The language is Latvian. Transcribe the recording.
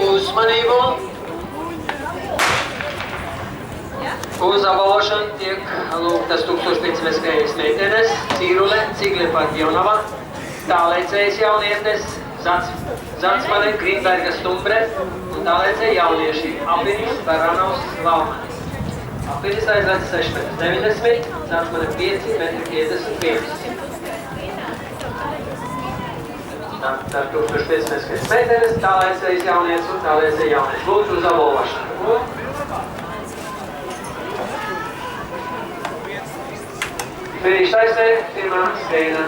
Uzmanību! Uz apbalvošanu tiek lūgtas 1500 meitenes, Cīrule, Ciglepa Jaunava, tālēcējas jaunietes, Zatsmane, Grīnberga Stumbre un tālēcēja jaunieši Apinis, Baranovs, Valmani. Apinis aizvēc 6,90 m, Zatsmane 5,55 m. Tad 1500 meitenes, tālēcējas jaunietes un tālēcēja jaunieši. Lūdzu uz apbalvošanu. Finish taisē, pirmā steina.